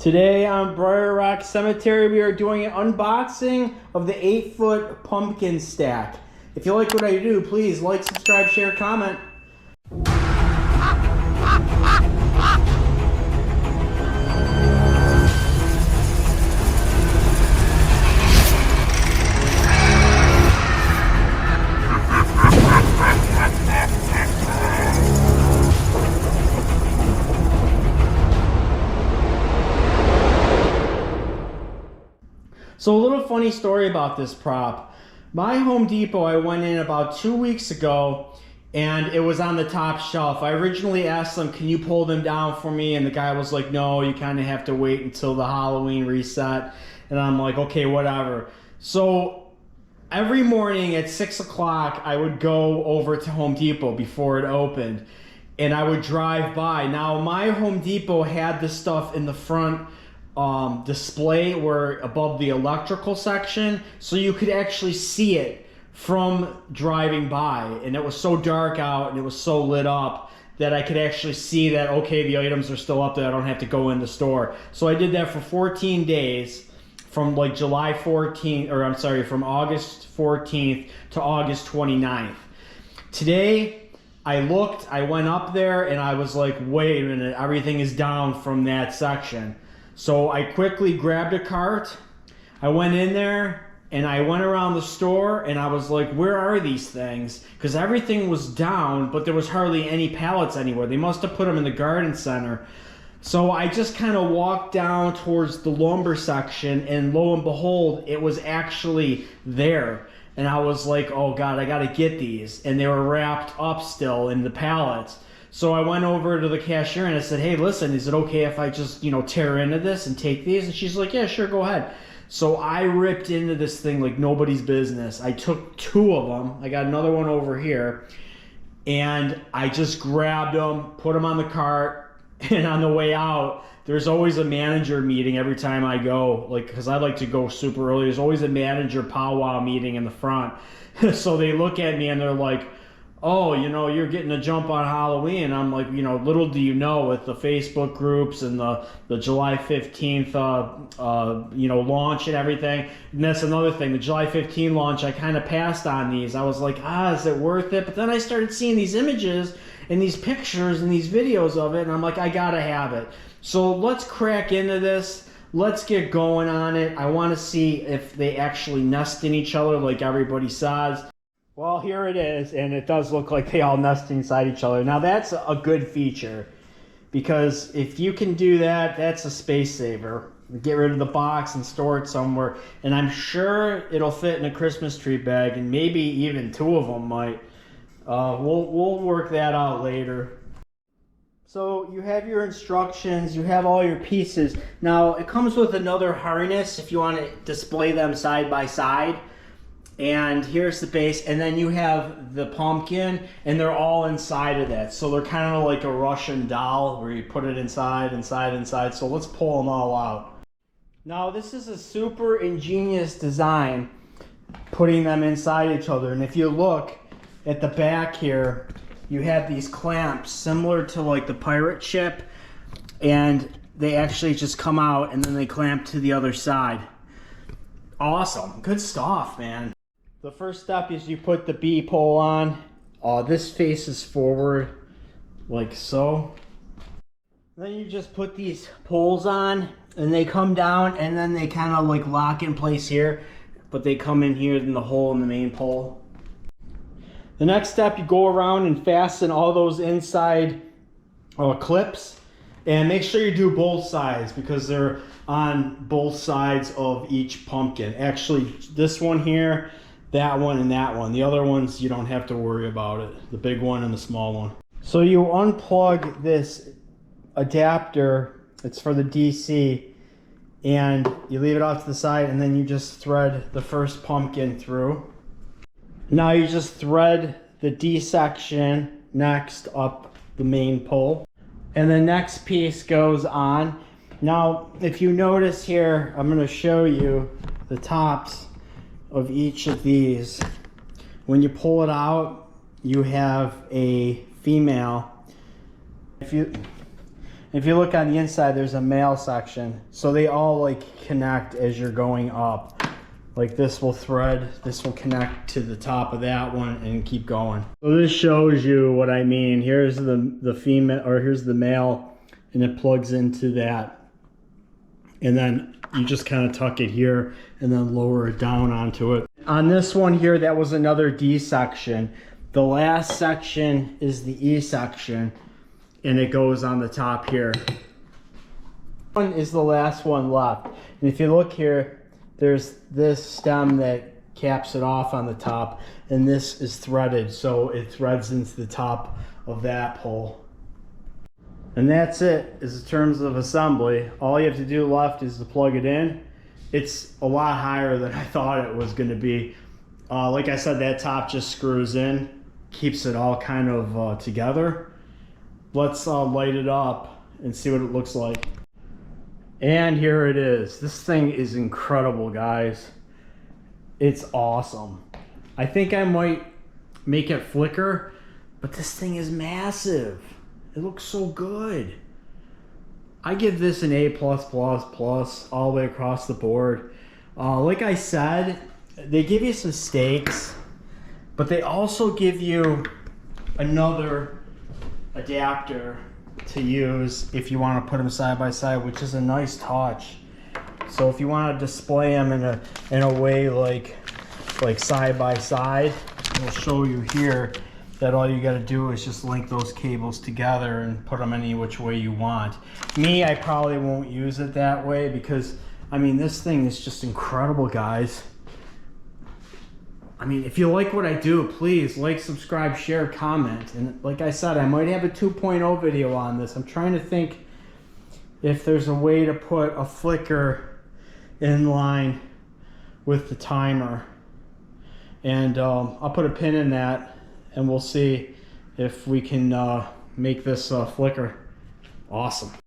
Today on Brier Rock Cemetery, we are doing an unboxing of the 8-foot pumpkin stack. If you like what I do, please like, subscribe, share, comment. So a little funny story about this prop. My Home Depot, I went in about 2 weeks ago and it was on the top shelf. I originally asked them, can you pull them down for me? And the guy was like, no, you kind of have to wait until the Halloween reset. And I'm like, okay, whatever. So every morning at 6 o'clock, I would go over to Home Depot before it opened and I would drive by. Now my Home Depot had this stuff in the front display where above the electrical section, so you could actually see it from driving by, and it was so dark out and it was so lit up that I could actually see that, okay, the items are still up there, I don't have to go in the store. So I did that for 14 days from like July 14th, or I'm sorry, from August 14th to August 29th. Today I looked, I went up there and I was like, wait a minute, everything is down from that section. So I quickly grabbed a cart, I went in there, and I went around the store, and I was like, where are these things? Because everything was down, but there was hardly any pallets anywhere. They must have put them in the garden center. So I just kind of walked down towards the lumber section, and lo and behold, it was actually there. And I was like, oh God, I gotta get these. And they were wrapped up still in the pallets. So I went over to the cashier and I said, hey, listen, is it okay if I just, tear into this and take these? And she's like, yeah, sure, go ahead. So I ripped into this thing like nobody's business. I took 2 of them. I got another one over here. And I just grabbed them, put them on the cart. And on the way out, there's always a manager meeting every time I go, because I like to go super early. There's always a manager powwow meeting in the front. So they look at me and they're like, oh, you're getting a jump on Halloween. I'm like, little do you know, with the Facebook groups and the July 15th, launch and everything. And that's another thing. The July 15th launch, I kind of passed on these. I was like, is it worth it? But then I started seeing these images and these pictures and these videos of it. And I'm like, I gotta have it. So let's crack into this. Let's get going on it. I want to see if they actually nest in each other like everybody says. Well, here it is, and it does look like they all nest inside each other. Now, that's a good feature, because if you can do that, that's a space saver. Get rid of the box and store it somewhere, and I'm sure it'll fit in a Christmas tree bag, and maybe even 2 of them might. We'll work that out later. So you have your instructions, you have all your pieces. Now, it comes with another harness if you want to display them side by side. And here's the base, and then you have the pumpkin, and they're all inside of that. So they're kind of like a Russian doll where you put it inside. So let's pull them all out. Now this is a super ingenious design, putting them inside each other. And if you look at the back here, you have these clamps similar to like the pirate ship, and they actually just come out and then they clamp to the other side. Awesome, good stuff, man. The first step is you put the B pole on. This faces forward, like so. Then you just put these poles on, and they come down, and then they kind of like lock in place here, but they come in here in the hole in the main pole. The next step, you go around and fasten all those inside clips, and make sure you do both sides because they're on both sides of each pumpkin. Actually, this one here, that one, and that one. The other ones, you don't have to worry about it. The big one and the small one. So you unplug this adapter, it's for the DC, and you leave it off to the side, and then you just thread the first pumpkin through. Now you just thread the D section next up the main pole, and the next piece goes on. Now, if you notice here, I'm going to show you the tops of each of these. When you pull it out, you have a female. If you look on the inside, there's a male section. So they all like connect as you're going up. Like this will thread, this will connect to the top of that one and keep going. So this shows you what I mean. Here's the female, or here's the male, and it plugs into that. And then you just kind of tuck it here and then lower it down onto it. On this one here, that was another D section. The last section is the E section, and it goes on the top here. One is the last one left. And if you look here, there's this stem that caps it off on the top, and this is threaded, so it threads into the top of that pole. And that's it, in terms of assembly. All you have to do left is to plug it in. It's a lot higher than I thought it was going to be. Like I said, that top just screws in, keeps it all kind of together. Let's light it up and see what it looks like. And here it is. This thing is incredible, guys. It's awesome. I think I might make it flicker, but this thing is massive. It looks so good. I give this an A+++ all the way across the board. Like I said, they give you some stakes, but they also give you another adapter to use if you want to put them side by side, which is a nice touch. So if you want to display them in a way like side by side, we'll show you here that all you got to do is just link those cables together and put them any which way you want. Me, I probably won't use it that way because, I mean, this thing is just incredible, guys. I mean, if you like what I do, please like, subscribe, share, comment. And like I said, I might have a 2.0 video on this. I'm trying to think if there's a way to put a flicker in line with the timer. And I'll put a pin in that, and we'll see if we can make this flicker. Awesome.